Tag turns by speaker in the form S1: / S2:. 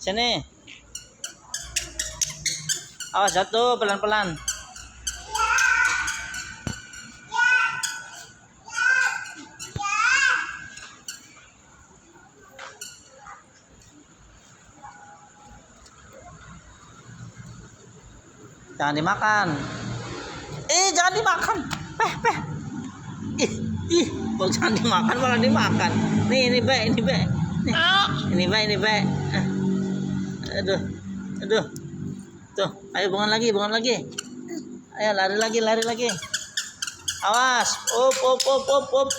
S1: Sini. Awas jatuh pelan-pelan. Jangan dimakan. Jangan dimakan. Peh. Kok jangan dimakan malah dimakan. Nih, ini be. Nih. Ini be. Aduh. Tuh, ayo bangun lagi. Ayo lari lagi. Awas. Up.